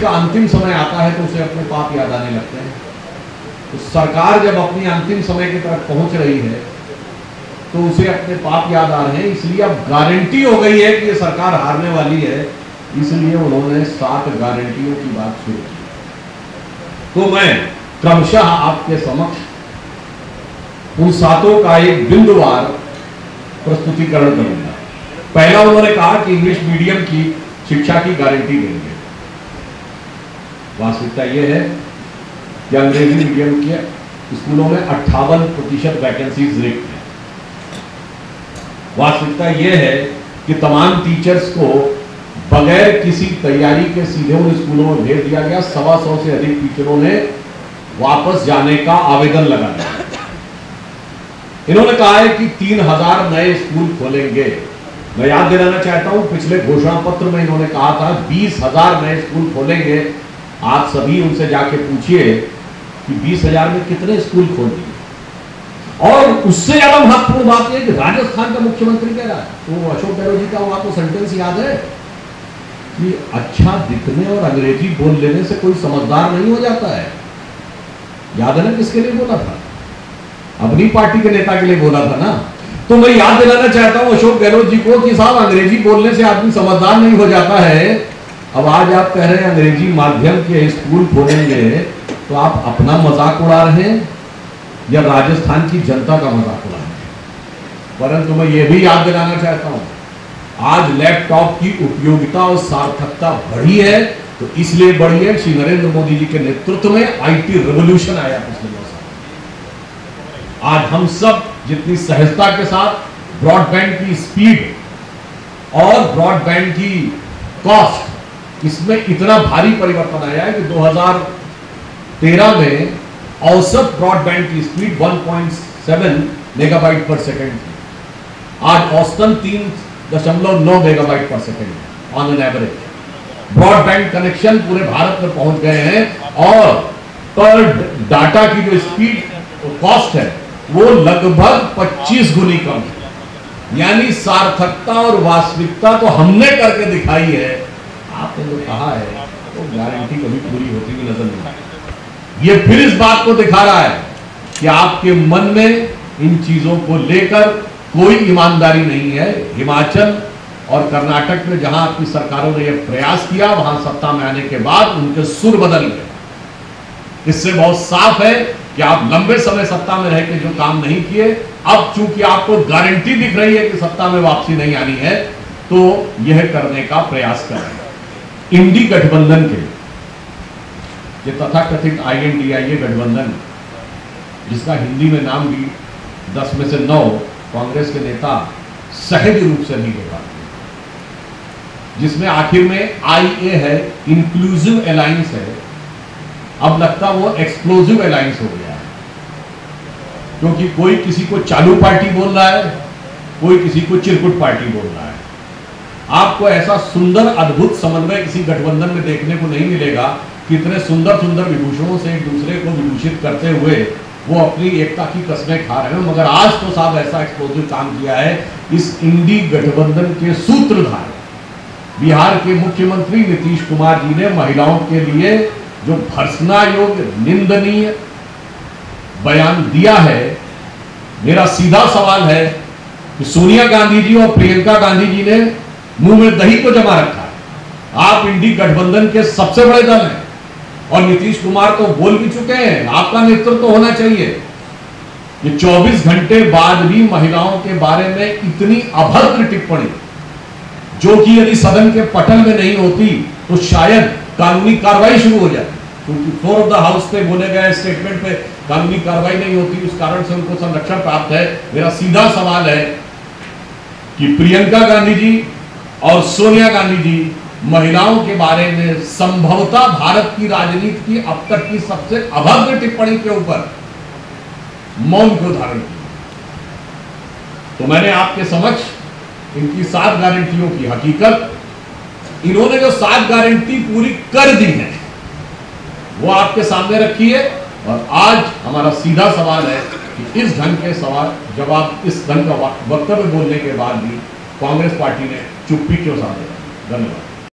का अंतिम समय आता है तो उसे अपने पाप याद आने लगते हैं। तो सरकार जब अपनी अंतिम समय की तरफ पहुंच रही है तो उसे अपने पाप याद आ रहे हैं, इसलिए अब गारंटी हो गई है कि ये सरकार हारने वाली है, इसलिए उन्होंने 7 गारंटियों की बात शुरू की। तो मैं क्रमशः आपके समक्ष उन 7 का एक बिंदुवार प्रस्तुतिकरण करूंगा। पहला उन्होंने कहा कि इंग्लिश मीडियम की शिक्षा की गारंटी देंगे। वास्तविकता यह है कि अंग्रेजी मीडियम के स्कूलों में 58% वैकेंसीज रिक्त हैं। वास्तविकता यह है कि तमाम टीचर्स को बगैर किसी तैयारी के सीधे उन स्कूलों में भेज दिया गया। 125 से अधिक टीचरों ने वापस जाने का आवेदन लगा दिया। इन्होंने कहा है कि 3000 नए स्कूल खोलेंगे। मैं याद दिलाना चाहता हूं, पिछले घोषणा पत्र में इन्होंने कहा था 20,000 नए स्कूल खोलेंगे। आप सभी उनसे जाके पूछिए कि 20,000 में कितने स्कूल खोल दिए। और उससे ज्यादा महत्वपूर्ण बात यह कि राजस्थान का मुख्यमंत्री कह रहा है, तो अशोक गहलोत जी का वो आपको सेंटेंस याद है कि अच्छा दिखने और अंग्रेजी बोल लेने से कोई समझदार नहीं हो जाता है। याद है ना किसके लिए बोला था? अपनी पार्टी के नेता के लिए बोला था ना। तो मैं याद दिलाना चाहता हूं अशोक गहलोत जी को कि साहब अंग्रेजी बोलने से आदमी समझदार नहीं हो जाता है। अब आज आप कह रहे हैं अंग्रेजी माध्यम के स्कूल खोलेंगे, तो आप अपना मजाक उड़ा रहे हैं या राजस्थान की जनता का मजाक उड़ा रहे हैं? परंतु मैं ये भी याद दिलाना चाहता हूं, आज लैपटॉप की उपयोगिता और सार्थकता बढ़ी है, तो इसलिए बढ़ी है श्री नरेंद्र मोदी जी के नेतृत्व में आईटी रिवॉल्यूशन आया पिछले 9 साल। आज हम सब जितनी सहजता के साथ ब्रॉडबैंड की स्पीड और ब्रॉडबैंड की कॉस्ट, इसमें इतना भारी परिवर्तन आया है कि 2013 में औसत ब्रॉडबैंड की स्पीड 1.7 मेगाबाइट पर सेकेंड थी। आज औसतन 3.9 मेगाबाइट पर second on an average broadband connection पूरे भारत में पहुंच गए हैं। और पर डाटा की जो स्पीड कॉस्ट है वो लगभग 25 गुनी कम है। यानी सार्थकता और वास्तविकता तो हमने करके दिखाई है, आपने जो कहा है वो गारंटी कभी पूरी होती हुई नजर नहीं आती। ये फिर इस बात को दिखा रहा है कि आपके मन में इन चीजों को लेकर कोई ईमानदारी नहीं है। हिमाचल और कर्नाटक में जहां आपकी सरकारों ने यह प्रयास किया, वहां सत्ता में आने के बाद उनके सुर बदल गए। इससे बहुत साफ है कि आप लंबे समय सत्ता में रह के जो काम नहीं किए, अब चूंकि आपको गारंटी दिख रही है कि सत्ता में वापसी नहीं आनी है, तो यह करने का प्रयास कर रहे हैं। इंडी गठबंधन के ये तथाकथित INDIA गठबंधन, जिसका हिंदी में नाम भी 10 में से 9 कांग्रेस के नेता सहज रूप से नहीं ले पाते, जिसमें आखिर में IA है, इंक्लूसिव अलायंस है। अब लगता वो एक्सप्लोसिव अलायंस हो गया है, क्योंकि कोई किसी को चालू पार्टी बोल रहा है, कोई किसी को चिरकुट पार्टी बोल रहा है। आपको ऐसा सुंदर अद्भुत समन्वय किसी गठबंधन में देखने को नहीं मिलेगा कि इतने सुंदर सुंदर विभूषणों से एक दूसरे को विभूषित करते हुए वो अपनी एकता की कसमें खा रहे हैं। मगर आज तो साहब ऐसा एक्सप्लोसिव काम किया है इस इंडी गठबंधन के सूत्रधार बिहार के मुख्यमंत्री नीतीश कुमार जी ने महिलाओं के लिए जो भर्त्सना योग्य निंदनीय बयान दिया है। मेरा सीधा सवाल है कि सोनिया गांधी जी और प्रियंका गांधी जी ने मुंह में दही को जमा रखा है। आप इंडी गठबंधन के सबसे बड़े दल हैं और नीतीश कुमार तो बोल भी चुके हैं, आपका नेतृत्व होना चाहिए। ये 24 घंटे बाद भी महिलाओं के बारे में इतनी अभद्र टिप्पणी, जो कि यदि सदन के पटल में नहीं होती तो शायद कानूनी कार्रवाई शुरू हो जाती, क्योंकि फ्लोर ऑफ द हाउस पे बोले गए स्टेटमेंट पे कानूनी कार्रवाई नहीं होती, उस कारण से उनको संरक्षण प्राप्त है। मेरा सीधा सवाल है कि प्रियंका गांधी जी और सोनिया गांधी जी महिलाओं के बारे में संभवतः भारत की राजनीति की अब तक की सबसे अभद्र टिप्पणी के ऊपर मौन को धारण किया। तो मैंने आपके समक्ष इनकी 7 गारंटियों की हकीकत, इन्होंने जो 7 गारंटी पूरी कर दी है वो आपके सामने रखी है। और आज हमारा सीधा सवाल है कि इस ढंग के सवाल जवाब, इस ढंग का वक्तव्य बोलने के बाद भी कांग्रेस पार्टी ने चुप्पी क्यों साधे? धन्यवाद।